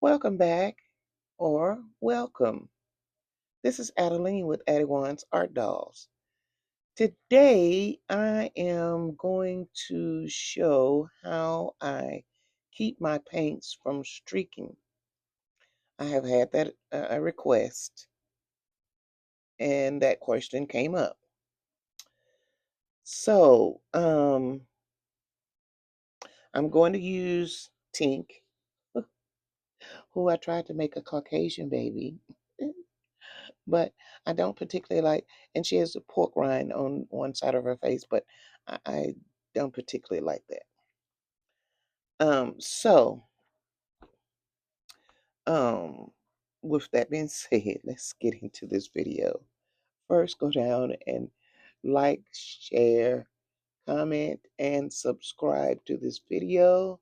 Welcome back, or welcome. This is Adeline with adejuansartdolls. Today, I am going to show how I keep my paints from streaking. I have had that a request, and that question came up. So, I'm going to use Tink, who I tried to make a Caucasian baby. But I don't particularly like, and she has a pork rind on one side of her face, but I don't particularly like that. So, um, with that being said, let's get into this video. First, go down and like, share, comment, and subscribe to this video.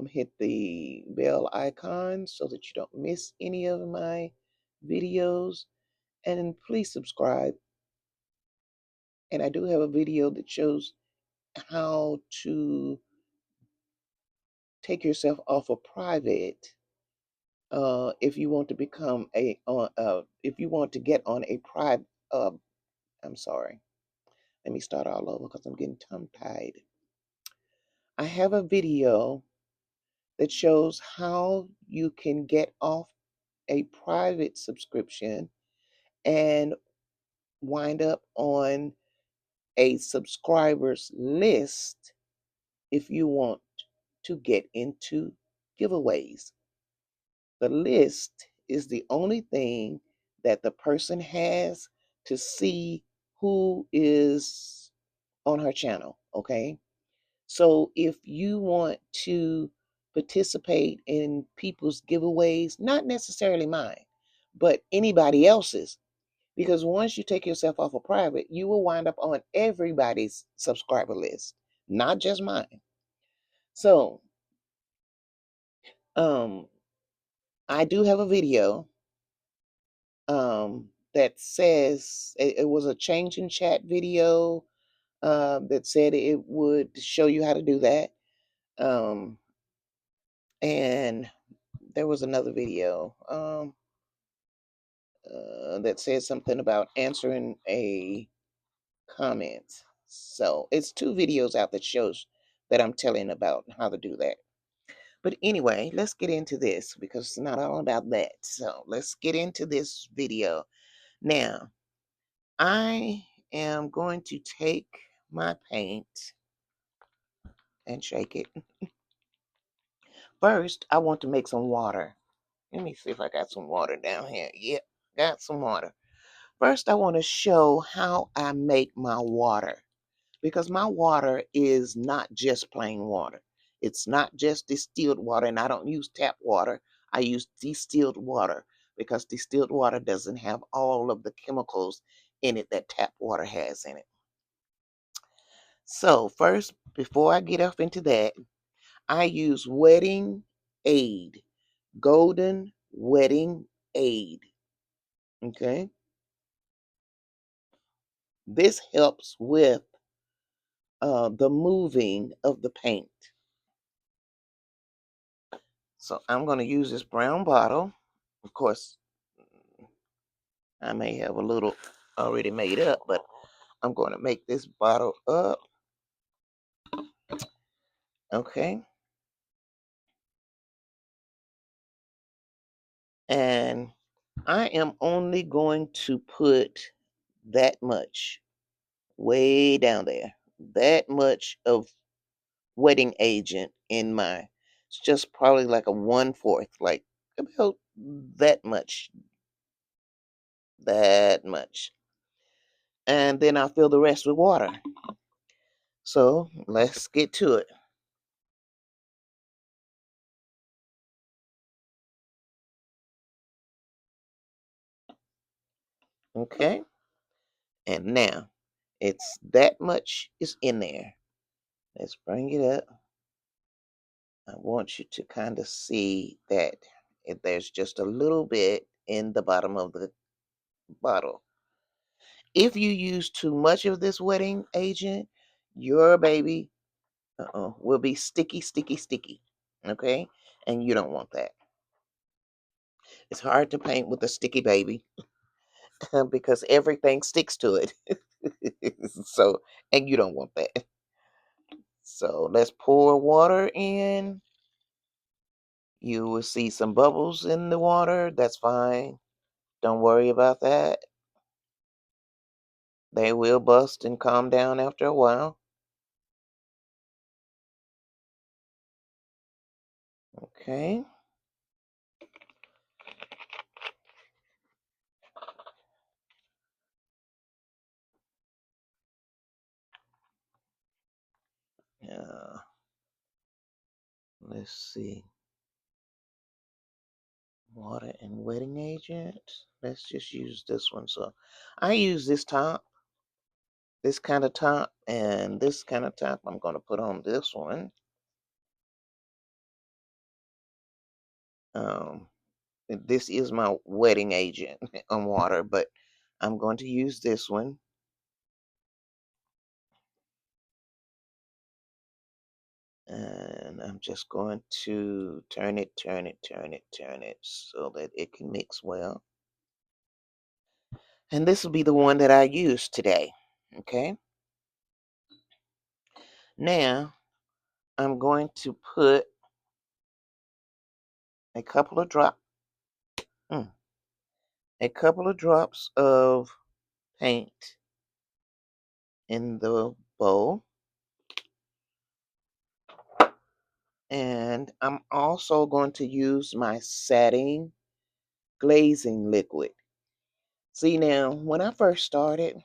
Hit the bell icon so that you don't miss any of my videos. And please subscribe. And I do have a video that shows how to take yourself off of private if you want to become if you want to get on a private I'm sorry, let me start all over because I'm getting tongue tied. I have a video that shows how you can get off a private subscription and wind up on a subscribers list if you want to get into giveaways. The list is the only thing that the person has to see who is on her channel, okay? So if you want to participate in people's giveaways, not necessarily mine, but anybody else's, because once you take yourself off of private, you will wind up on everybody's subscriber list, not just mine. So, um, I do have a video that says it was a change in chat video that said it would show you how to do that. Um, and there was another video that said something about answering a comment. So it's two videos out that shows that I'm telling about how to do that. But anyway, let's get into this because it's not all about that. So let's get into this video. Now, I am going to take my paint and shake it. First, I want to make some water. Let me see if I got some water down here. Yep, got some water. First, I want to show how I make my water because my water is not just plain water. It's not just distilled water, and I don't use tap water. I use distilled water because distilled water doesn't have all of the chemicals in it that tap water has in it. So first, before I get off into that, I use Wetting Aid, Golden Wetting Aid. Okay, this helps with the moving of the paint. So I'm going to use this brown bottle. Of course, I may have a little already made up, but I'm going to make this bottle up. Okay, and I am only going to put that much way down there, that much of wetting agent in my, it's just probably like a 1/4, like about that much. And then I'll fill the rest with water. So let's get to it. Okay, and now it's that much is in there. Let's bring it up. I want you to kind of see that there's just a little bit in the bottom of the bottle. If you use too much of this wetting agent, your baby will be sticky, sticky, sticky. Okay? And you don't want that. It's hard to paint with a sticky baby because everything sticks to it. So, and you don't want that. So let's pour water in. You will see some bubbles in the water. That's fine. Don't worry about that. They will bust and calm down after a while. Okay. Uh, let's see. Water and wetting agent. Let's just use this one. So I use this kind of top, and this kind of top I'm going to put on this one. Um, this is my wetting agent on water, but I'm going to use this one. And I'm just going to turn it so that it can mix well. And this will be the one that I use today. Okay. Now I'm going to put a couple of drop, mm, a couple of drops of paint in the bowl. And I'm also going to use my setting glazing liquid. See, now, when I first started,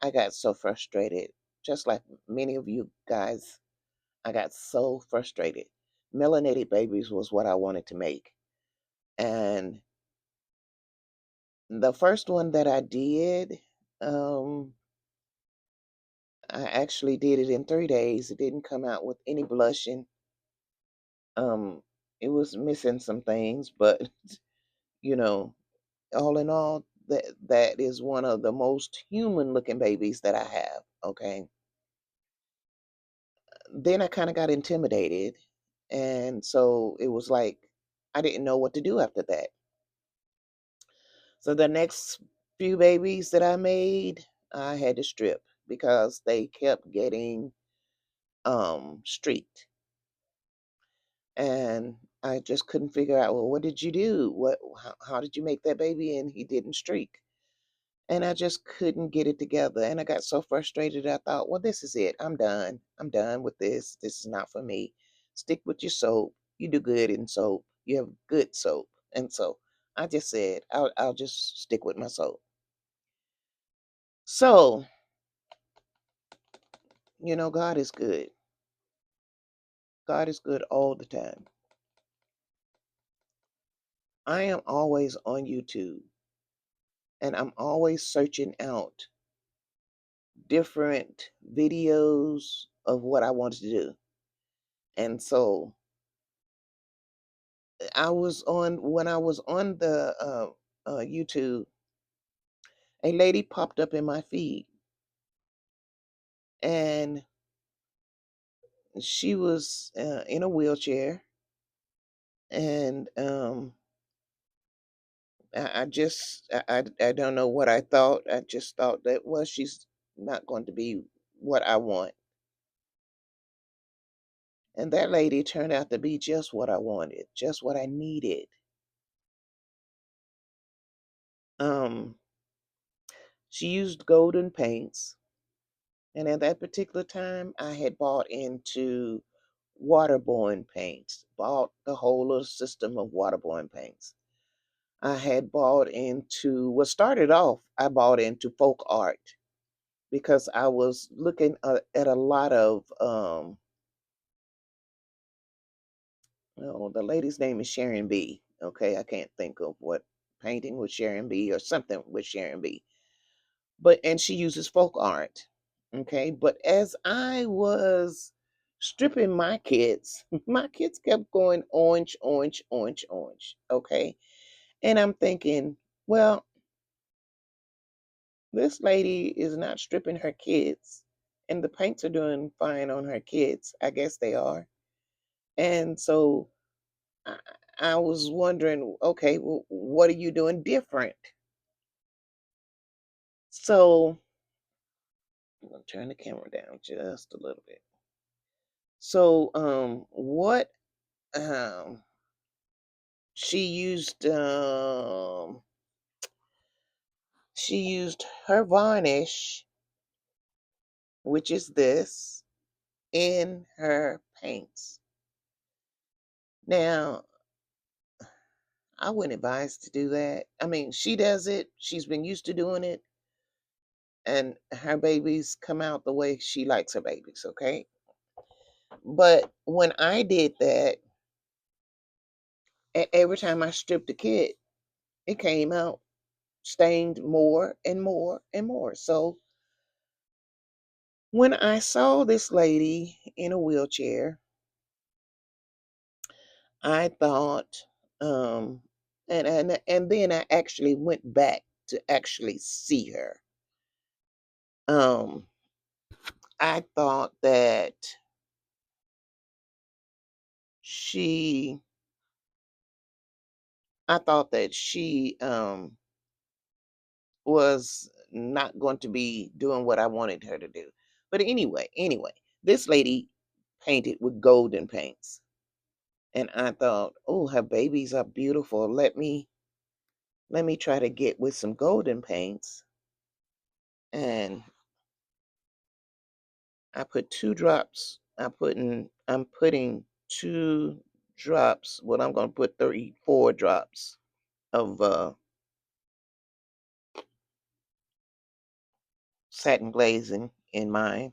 I got so frustrated. Just like many of you guys, I got so frustrated. Melanated babies was what I wanted to make. And the first one that I did, um, I actually did it in 3 days. It didn't come out with any blushing. Um, it was missing some things, but you know, all in all, that is one of the most human looking babies that I have. Okay. Then I kind of got intimidated, and so it was like I didn't know what to do after that. So the next few babies that I made, I had to strip because they kept getting streaked. And I just couldn't figure out, well, what did you do? How did you make that baby and he didn't streak? And I just couldn't get it together. And I got so frustrated. I thought, well, this is it. I'm done. I'm done with this. This is not for me. Stick with your soap. You do good in soap. You have good soap. And so I just said, I'll just stick with my soap. So, God is good. God is good all the time. I am always on YouTube, and I'm always searching out different videos of what I want to do. And so when I was on the YouTube, a lady popped up in my feed, and she was in a wheelchair, and I don't know what I thought. I just thought that, well, she's not going to be what I want, and that lady turned out to be just what I wanted, just what I needed. Um, she used golden paints. And at that particular time, I had bought into waterborne paints, bought the whole little system of waterborne paints. I had bought into, well, started off, I bought into folk art because I was looking at a lot of, the lady's name is Sharon B. Okay, I can't think of what painting with Sharon B or something with Sharon B. And she uses folk art. Okay, but as I was stripping my kids, my kids kept going orange, orange, orange, orange. Okay, and I'm thinking, well, this lady is not stripping her kids, and the paints are doing fine on her kids. I guess they are. And so I, I was wondering, okay, well, what are you doing different? So I'm gonna turn the camera down just a little bit. So what um she used she used her varnish, which is this, in her paints. Now, I wouldn't advise to do that. I mean, she does it. She's been used to doing it, and her babies come out the way she likes her babies, okay? But when I did that, every time I stripped the kit, it came out stained more and more and more. So when I saw this lady in a wheelchair, I thought, um, and then I actually went back to actually see her. Um, I thought that she, I thought that she was not going to be doing what I wanted her to do. But anyway, this lady painted with golden paints. And I thought, oh, her babies are beautiful. Let me try to get with some golden paints. And I put 2 drops. I'm putting 2 drops. Well, I'm gonna put 34 drops of satin glazing in mine.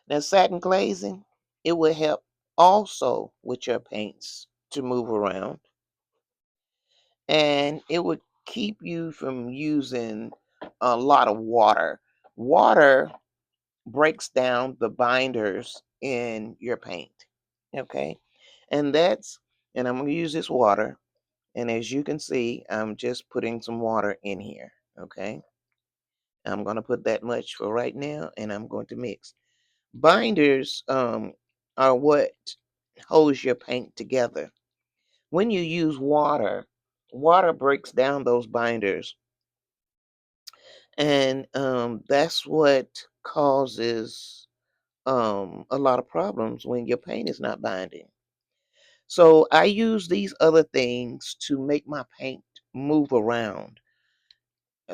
Now, satin glazing, it will help also with your paints to move around, and it would keep you from using a lot of water. Water breaks down the binders in your paint. Okay. And I'm going to use this water. And as you can see, I'm just putting some water in here. Okay. I'm going to put that much for right now, and I'm going to mix. Binders are what holds your paint together. When you use water, water breaks down those binders, and that's what causes a lot of problems when your paint is not binding. So I use these other things to make my paint move around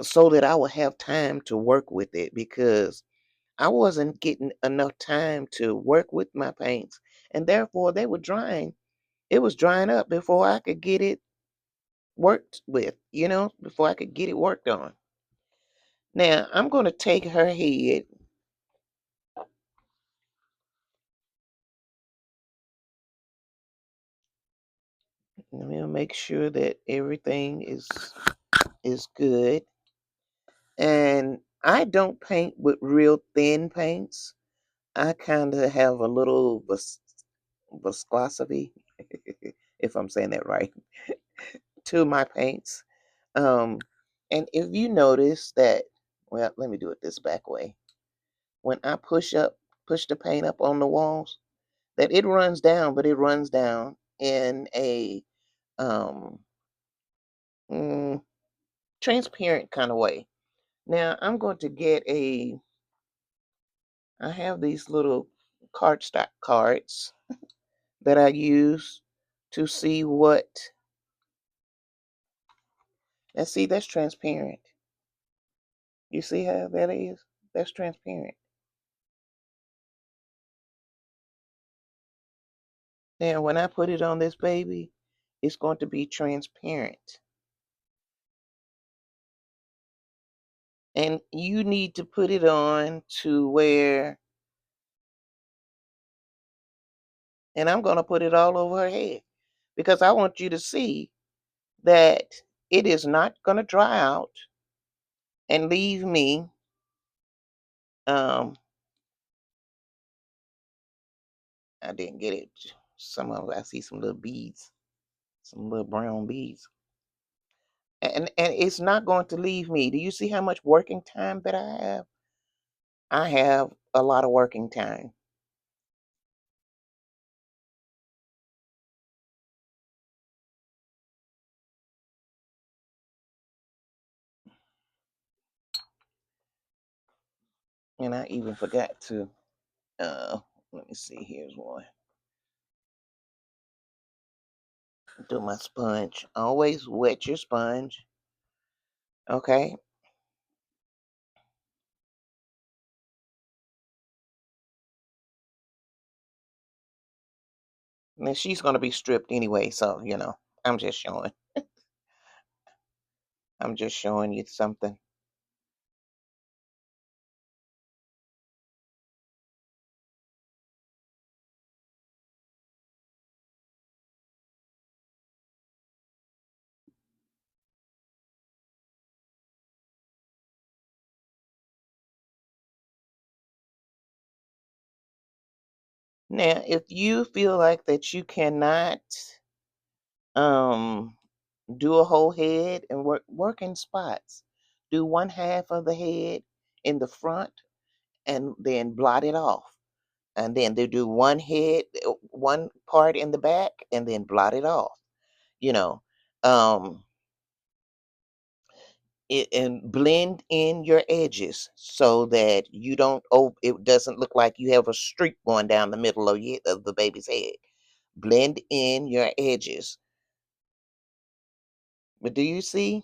so that I would have time to work with it, because I wasn't getting enough time to work with my paints, and therefore they were drying. It was drying up before I could get it worked with, before I could get it worked on. Now I'm going to take her head. Let me make sure that everything is good. And I don't paint with real thin paints. I kind of have a little viscosity, if I'm saying that right, to my paints. Um, and if you notice that, well, let me do it this back way. When I push the paint up on the walls, that it runs down, but it runs down in a um, mm, transparent kind of way. Now I'm going to I have these little cardstock cards that I use to see what, and see, that's transparent. You see how that is? That's transparent. Now, when I put it on this baby, it's going to be transparent. And you need to put it on to where, and I'm going to put it all over her head, because I want you to see that it is not going to dry out and leave me. Um, I didn't get it. I see some little beads, some little brown beads. And it's not going to leave me. Do you see how much working time that I have? I have a lot of working time. And I even forgot to, let me see, here's one. Do my sponge. Always wet your sponge. Okay. Now she's going to be stripped anyway. So, I'm just showing. I'm just showing you something. Now, if you feel like that you cannot um do a whole head and work in spots. Do one half of the head in the front and then blot it off. And then they do one head, one part in the back and then blot it off. You know, um and blend in your edges so that you don't it doesn't look like you have a streak going down the middle of the baby's head. Blend in your edges. But do you see?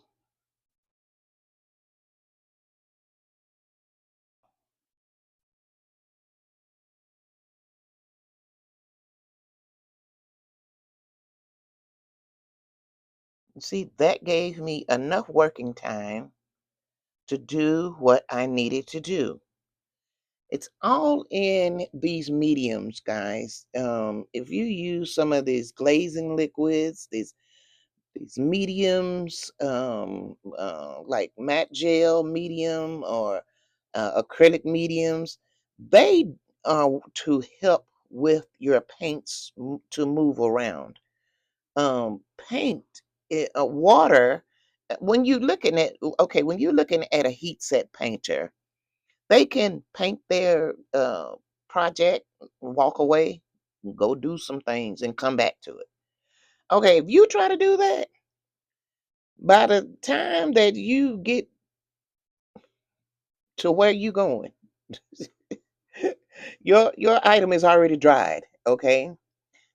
See, that gave me enough working time to do what I needed to do. It's all in these mediums, guys. If you use some of these glazing liquids, these mediums, like matte gel medium or acrylic mediums, they are to help with your paints to move around. Paint, water. When you looking at okay, when you're looking at a heat set painter, they can paint their project, walk away, go do some things, and come back to it. Okay, if you try to do that, by the time that you get to where you going, your item is already dried. Okay,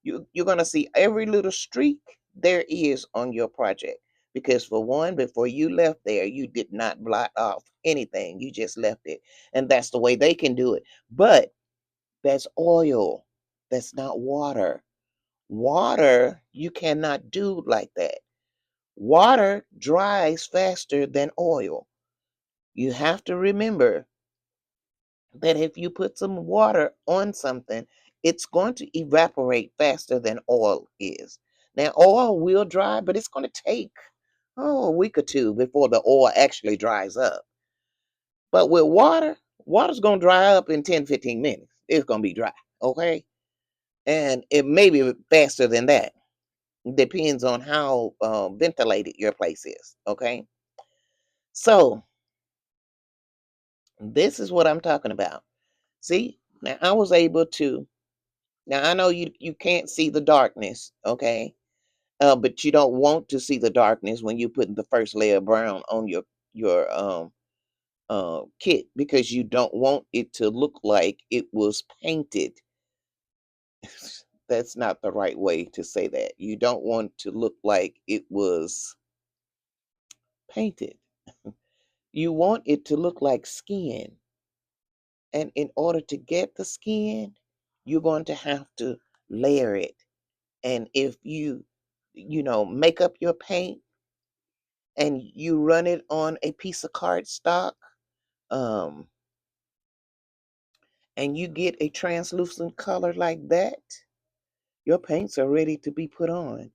you're gonna see every little streak there is on your project. Because for one, before you left there, you did not blot off anything. You just left it. And that's the way they can do it. But that's oil. That's not water. Water, you cannot do like that. Water dries faster than oil. You have to remember that if you put some water on something, it's going to evaporate faster than oil is. Now, oil will dry, but it's going to take, a week or two before the oil actually dries up. But with water, water's going to dry up in 10, 15 minutes. It's going to be dry, okay? And it may be faster than that. Depends on how ventilated your place is, okay? So, this is what I'm talking about. See, now I was able to. Now I know you can't see the darkness, okay? But you don't want to see the darkness when you put the first layer of brown on your kit because you don't want it to look like it was painted. That's not the right way to say that. You don't want to look like it was painted. You want it to look like skin. And in order to get the skin, you're going to have to layer it. And if you make up your paint and you run it on a piece of cardstock, um, and you get a translucent color like that, your paints are ready to be put on.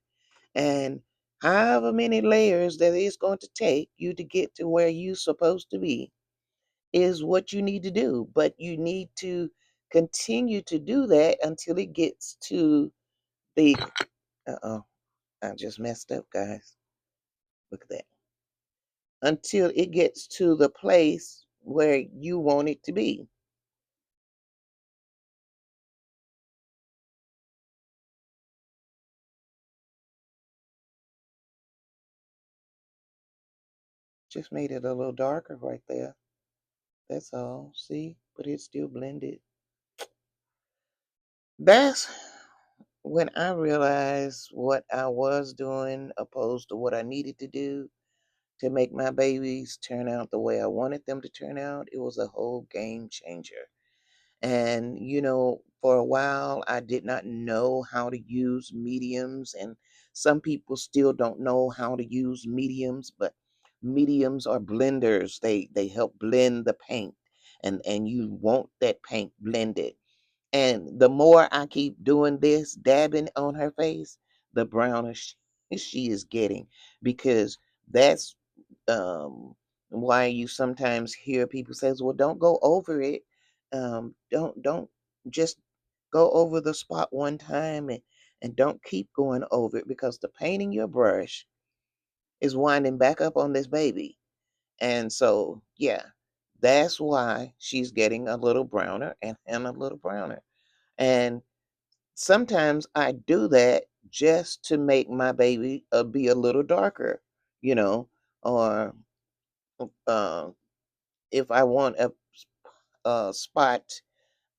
And however many layers that it's going to take you to get to where you're supposed to be is what you need to do. But you need to continue to do that until it gets to the. Uh oh, I just messed up, guys. Look at that. Until it gets to the place where you want it to be. Just made it a little darker right there. That's all. See? but it's still blended. That's when I realized what I was doing opposed to what I needed to do to make my babies turn out the way I wanted them to turn out. It was a whole game changer. And, for a while, I did not know how to use mediums. And some people still don't know how to use mediums, but mediums are blenders. They help blend the paint. And you want that paint blended. And the more I keep doing this, dabbing on her face, the browner she is getting. Because that's why you sometimes hear people says, "Well, don't go over it. Don't just go over the spot one time and don't keep going over it because the paint in your brush is winding back up on this baby." And so, yeah, that's why she's getting a little browner and a little browner. And sometimes I do that just to make my baby be a little darker, you know, or uh, if I want a spot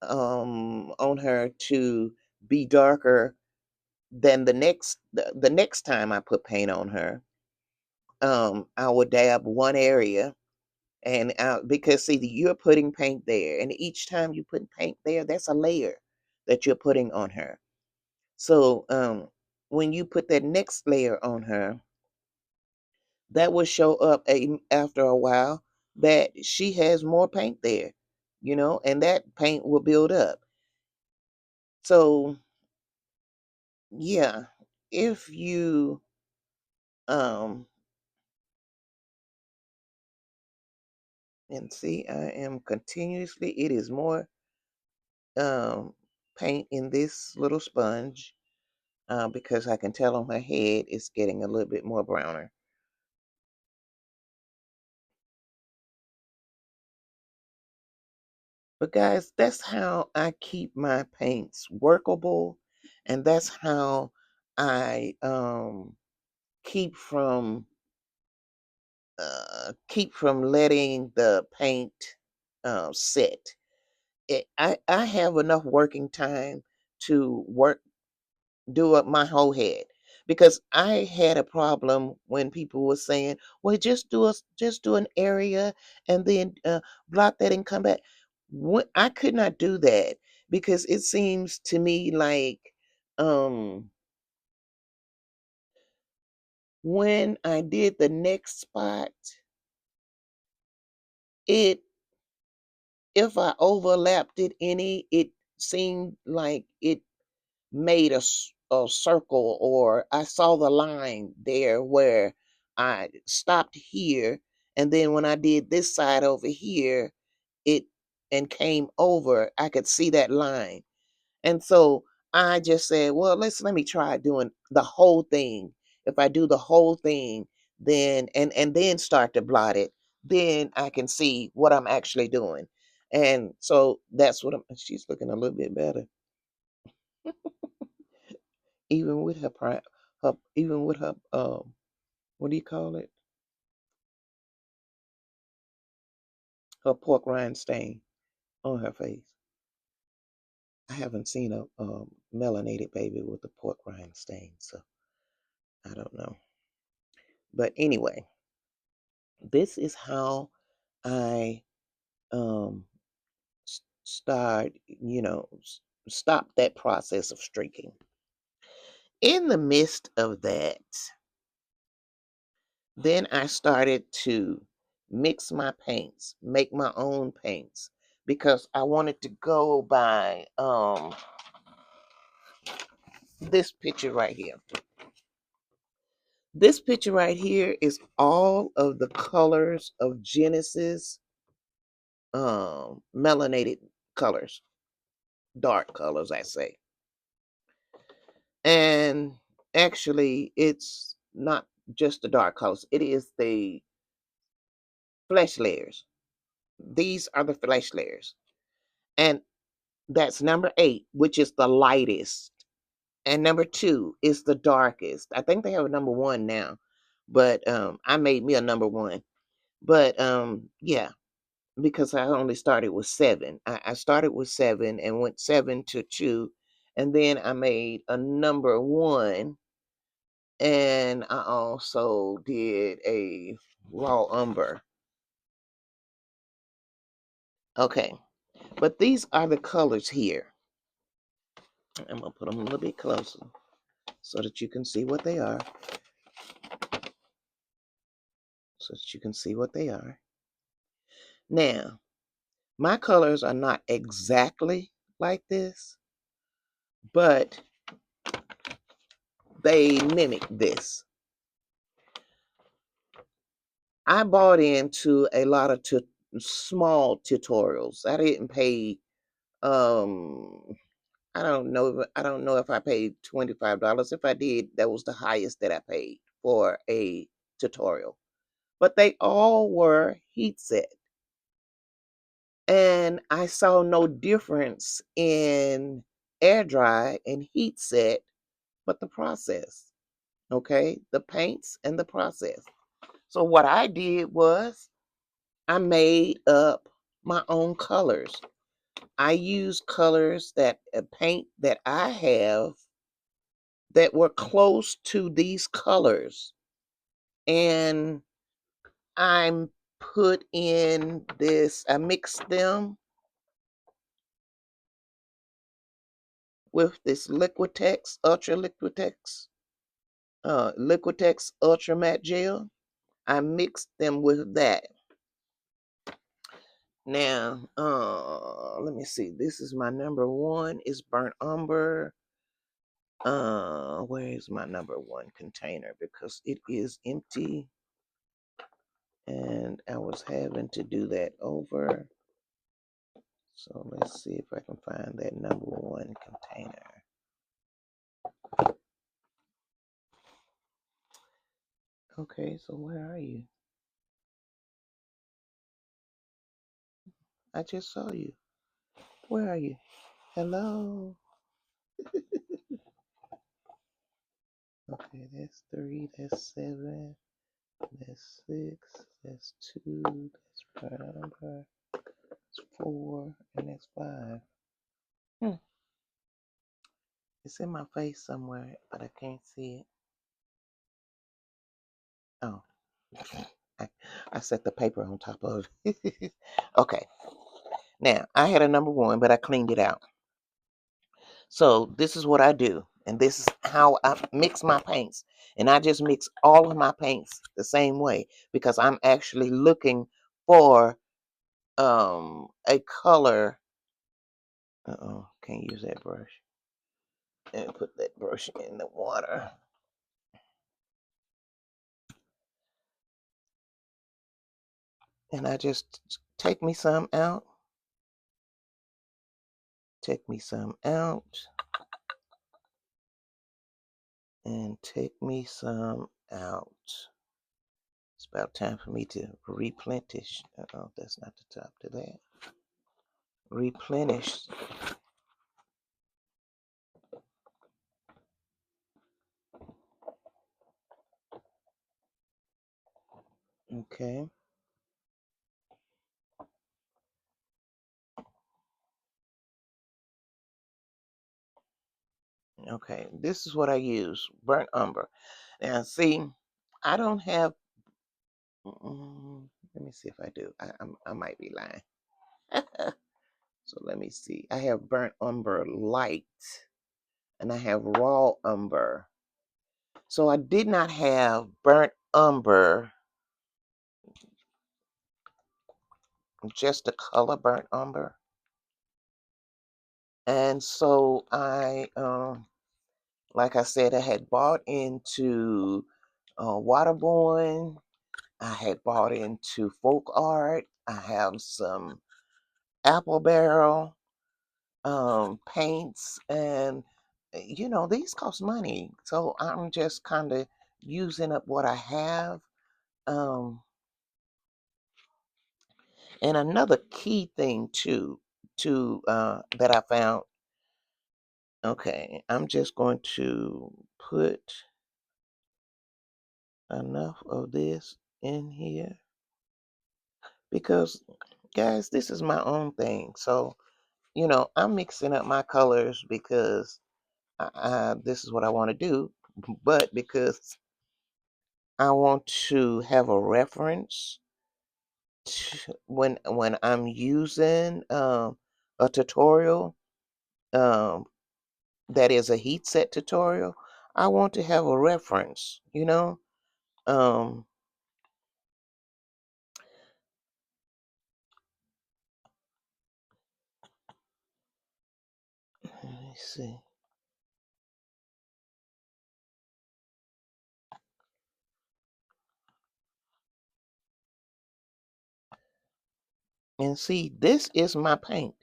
on her to be darker than the next time I put paint on her, I will dab one area and out because see you're putting paint there, and each time you put paint there, that's a layer that you're putting on her. So when you put that next layer on her, that will show up after a while that she has more paint there, and that paint will build up. So yeah, if you um and see, I am continuously, it is more um paint in this little sponge because I can tell on my head it's getting a little bit more browner. But guys, that's how I keep my paints workable, and that's how I keep from keep from letting the paint sit. I have enough working time to do up my whole head because I had a problem when people were saying, "Well, just do an area and then block that and come back." I could not do that because it seems to me like um, when I did the next spot, it if I overlapped it any, it seemed like it made a circle, or I saw the line there where I stopped here, and then when I did this side over here, it and came over, I could see that line. And so I just said, well, let me try doing the whole thing. If I do the whole thing, then and then start to blot it, then I can see what I'm actually doing. And so that's what she's looking a little bit better. Even with even with her what do you call it, her pork rind stain on her face. I haven't seen a melanated baby with a pork rind stain, so I don't know. But anyway, this is how I um start stop that process of streaking. In the midst of that, then I started to mix my paints, make my own paints, because I wanted to go by this picture right here. This picture right here is all of the colors of Genesis melanated colors, dark colors, I say. And actually, it's not just the dark colors, it is the flesh layers. These are the flesh layers. And that's number 8, which is the lightest. And number 2 is the darkest. I think they have a number 1 now, but I made me a number 1. But yeah. because I only started with 7. I started with 7 and went 7 to 2, and then I made a number 1, and I also did a raw umber. Okay, but these are the colors here. I'm gonna put them a little bit closer so that you can see what they are. So that you can see what they are. Now, my colors are not exactly like this, but they mimic this. I bought into a lot of small tutorials. I didn't pay um I don't know if I paid $25. If I did, that was the highest that I paid for a tutorial. But they all were heat set. And I saw no difference in air dry and heat set, but the process. Okay? The paints and the process. So what I did was I made up my own colors. I used colors that paint that I have that were close to these colors. And I put in this, I mixed them with this Liquitex, Ultra Liquitex, Liquitex Ultra Matte Gel. I mixed them with that. Now, let me see. This is my number 1. It's burnt umber. Where is my number 1 container? Because it is empty, and I was having to do that over. So let's see if I can find that number 1 container. Okay, so where are you? I just saw you. Where are you? Hello? Okay, that's 3, that's 7, that's 6, that's 2, that's part number, that's 4, and that's 5. Hmm. It's in my face somewhere, but I can't see it. Oh, I, I set the paper on top of it. Okay, now I had a number 1, but I cleaned it out. So this is what I do, and this is how I mix my paints. And I just mix all of my paints the same way because I'm actually looking for a color. Uh-oh, can't use that brush. And put that brush in the water. And I just take me some out. Take me some out. And take me some out. It's about time for me to replenish. Uh-oh, that's not the top to that. Replenish. Okay. Okay, this is what I use, burnt umber. Now, see, I don't have. Let me see if I do. I might be lying. So let me see. I have burnt umber light, and I have raw umber. So I did not have burnt umber, just the color burnt umber. And so like I said, I had bought into Waterborne. I had bought into folk art. I have some apple barrel paints, and these cost money. So I'm just kind of using up what I have. Um, and another key thing too, that I found. Okay, I'm just going to put enough of this in here because Guys, this is my own thing. So, I'm mixing up my colors because this is what I want to do, but because I want to have a reference when I'm using a tutorial um, that is a heat set tutorial. I want to have a reference. Um, let me see. And see, this is my paint.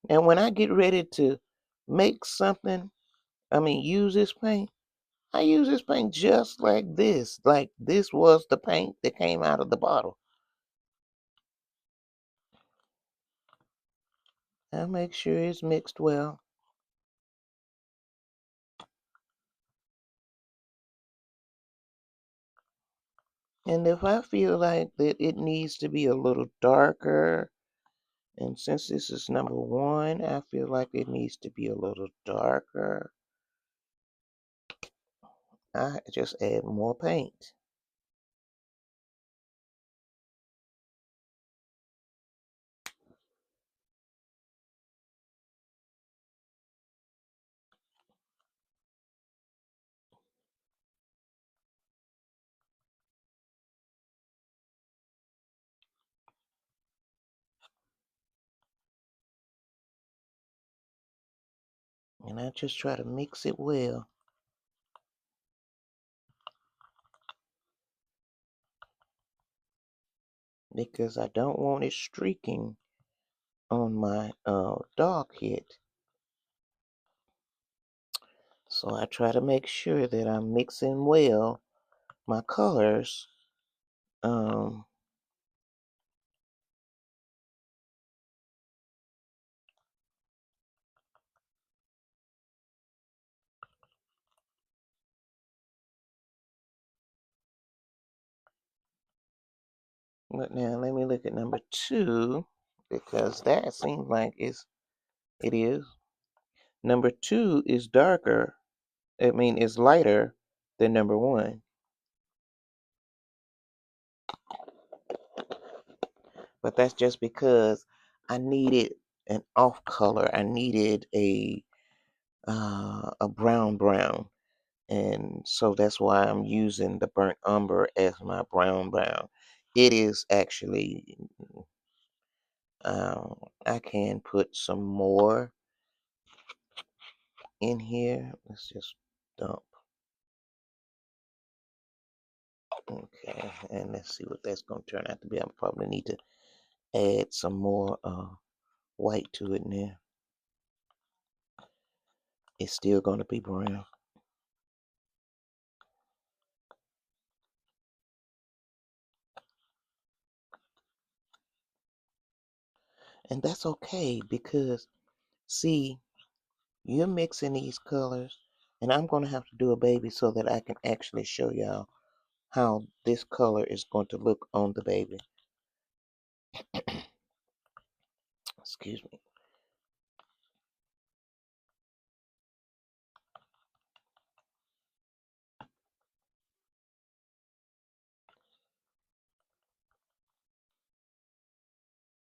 And when I get ready to make something, use this paint, I use this paint just like this. Like this was the paint that came out of the bottle. I make sure it's mixed well. And if I feel like that it needs to be a little darker, and since this is number one, I feel like it needs to be a little darker, I just add more paint. And I just try to mix it well because I don't want it streaking on my dog head. So I try to make sure that I'm mixing well my colors. Um, but now let me look at number two because that seems like it is. Number two is darker. Is lighter than number one. But that's just because I needed an off color. I needed a brown, and so that's why I'm using the burnt umber as my brown. It is actually. I can put some more in here. Let's just dump. Okay, and let's see what that's going to turn out to be. I probably need to add some more white to it now. It's still going to be brown. And that's okay because, see, you're mixing these colors, and I'm going to have to do a baby so that I can actually show y'all how this color is going to look on the baby. Excuse me.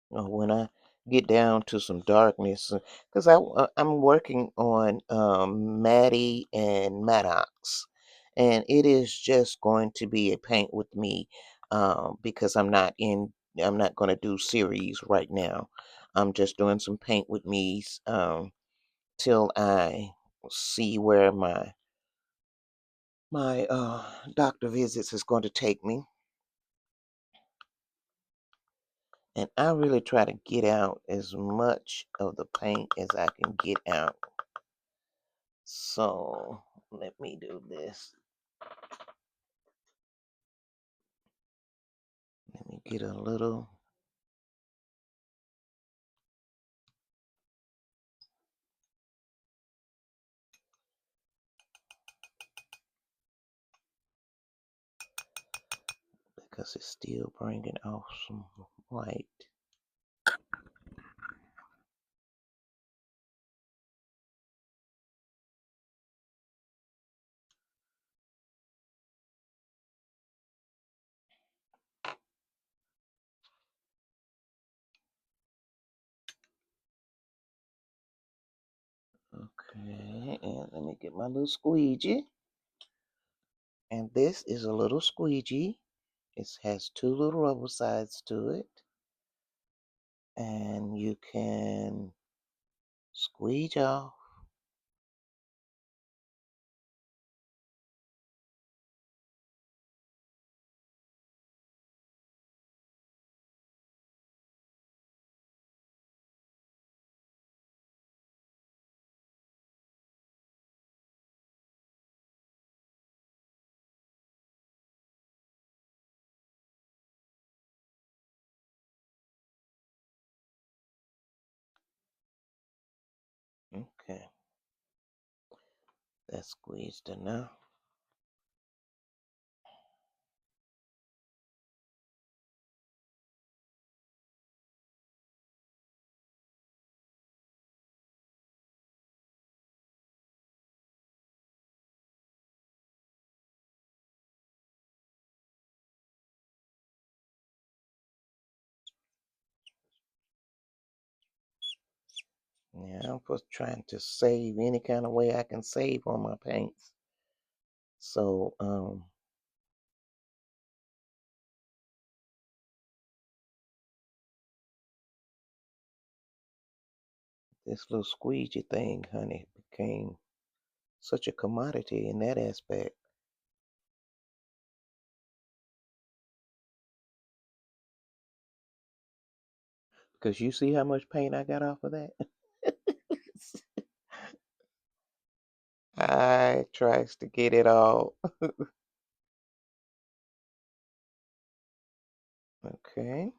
When I get down to some darkness, because I'm working on Maddie and Maddox, and it is just going to be a paint with me because I'm not going to do series right now. I'm just doing some paint with me till I see where my doctor visits is going to take me. And I really try to get out as much of the paint as I can get out. So let me do this. Let me get a little. Because it's still bringing off some white. Okay, and let me get my little squeegee. And this is a little squeegee. It has two little rubber sides to it. And you can squeeze off. Okay, that's squeezed enough. Yeah, I'm just trying to save any kind of way I can save on my paints. So, this little squeegee thing, honey, became such a commodity in that aspect. Because you see how much paint I got off of that? I tries to get it all. Okay.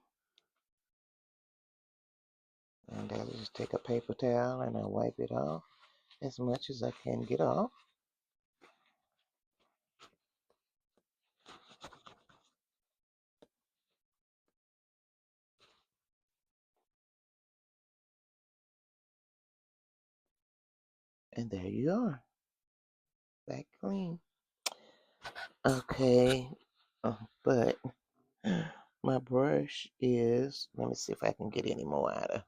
And I'll just take a paper towel and I wipe it off as much as I can get off. And there you are. Back clean. Okay. But my brush is, let me see if I can get any more out of.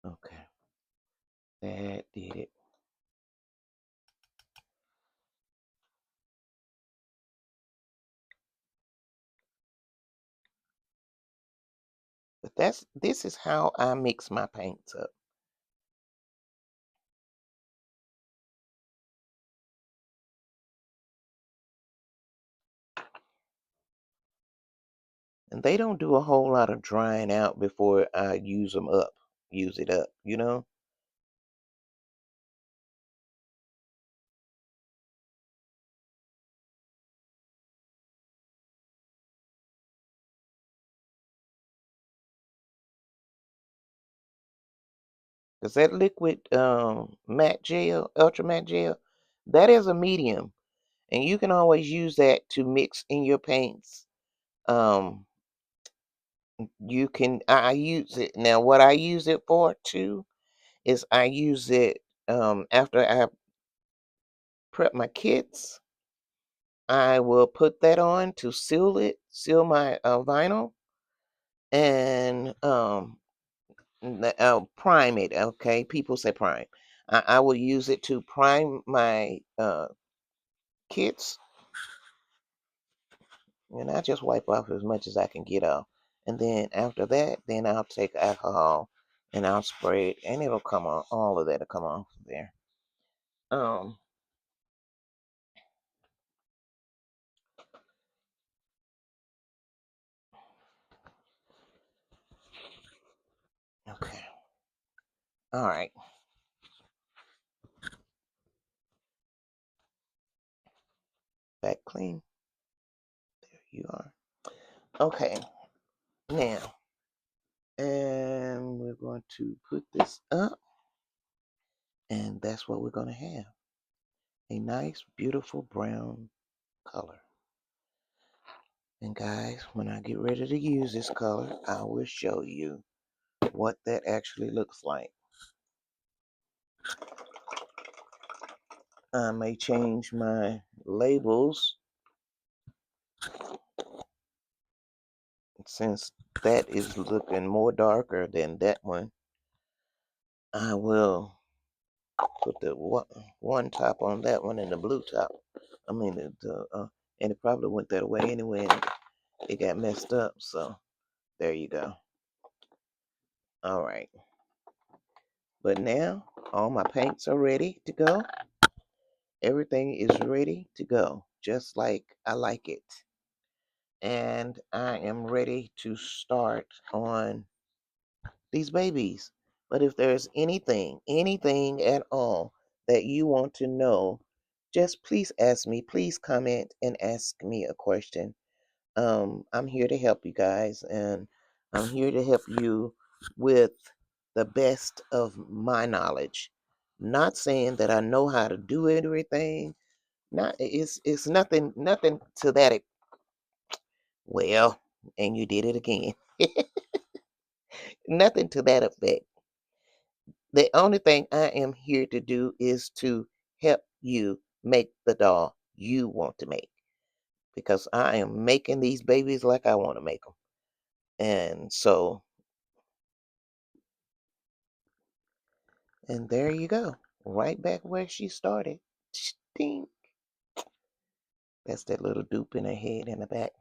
Okay. That did it. But this is how I mix my paints up. And they don't do a whole lot of drying out before I use them up, use it up, you know? Because that liquid matte gel, ultra matte gel, that is a medium. And you can always use that to mix in your paints. Um, you can, I use it. Now, what I use it for too is I use it after I prep my kits. I will put that on to seal it, seal my vinyl, and prime it. Okay, people say prime. I will use it to prime my kits, and I just wipe off as much as I can get off. And then after that, then I'll take alcohol and I'll spray it, and it'll come on. All of that'll come off there. Um. Okay. All right. Back clean. There you are. Okay. Now, and we're going to put this up, and that's what we're going to have. a nice, beautiful brown color. And guys, when I get ready to use this color, I will show you what that actually looks like. I may change my labels since that is looking more darker than that one. I will put the one top on that one and the blue top. I mean, and it probably went that way anyway, and it got messed up. So there you go. All right. But now all my paints are ready to go. Everything is ready to go, just like I like it. And I am ready to start on these babies. But if there's anything at all that you want to know, just please ask me. Please comment and ask me a question. I'm here to help you guys, and I'm here to help you with the best of my knowledge. Not saying that I know how to do everything. Not it's nothing to that. Well, and you did it again. Nothing to that effect. The only thing I am here to do is to help you make the doll you want to make, because I am making these babies like I want to make them. And so, and there you go. Right back where she started. Ding. That's that little dupe in her head in the back.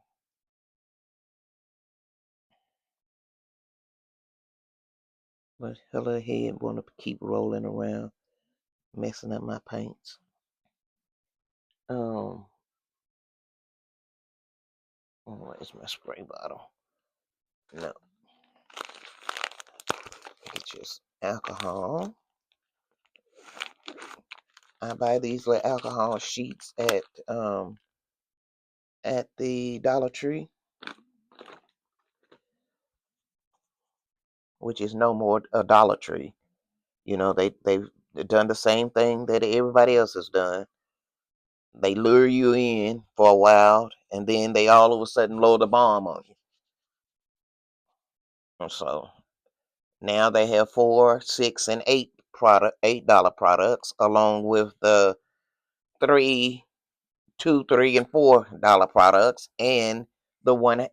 But her little head want to keep rolling around, messing up my paints. Um, where's my spray bottle? No, it's just alcohol. I buy these little alcohol sheets at the Dollar Tree, which is no more a Dollar Tree. You know, they've done the same thing that everybody else has done. They lure you in for a while, and then they all of a sudden load the bomb on you. And so now they have 4, 6, and $8 products, along with the 3, 2, 3, and $4 products, and the $1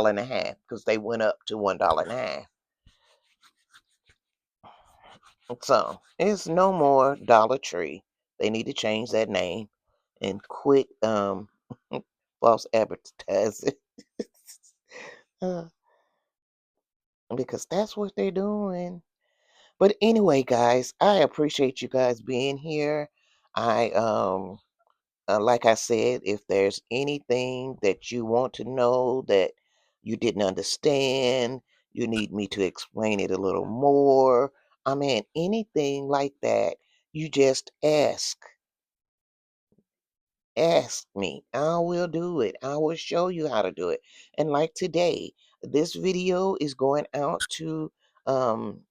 and a half, because they went up to $1 and a half. So it's no more Dollar Tree. They need to change that name and quit false advertising. Uh, because that's what they're doing. But anyway, guys, I appreciate you guys being here. I like I said, if there's anything that you want to know that you didn't understand, you need me to explain it a little more. I mean, anything like that, you just ask. Ask me. I will do it. I will show you how to do it. And like today, this video is going out to um,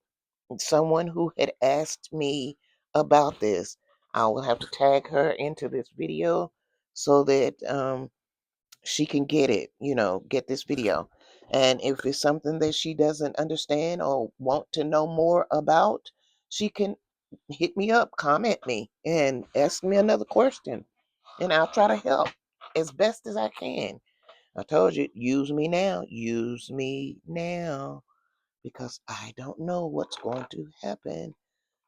someone who had asked me about this. I will have to tag her into this video so that she can get it, get this video. And if it's something that she doesn't understand or want to know more about, she can hit me up, comment me, and ask me another question. And I'll try to help as best as I can. I told you, use me now. Use me now. Because I don't know what's going to happen.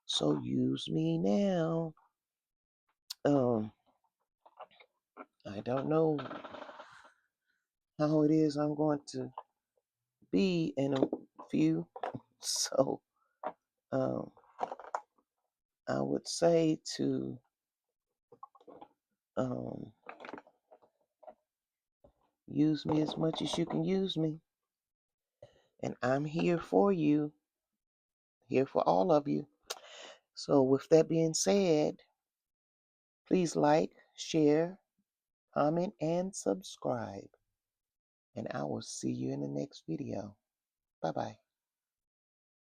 So use me now. Um, I don't know how it is I'm going to be in a few. So um, I would say to um, use me as much as you can use me. And I'm here for you, here for all of you. So with that being said, please like, share, comment, and subscribe. And I will see you in the next video. Bye-bye.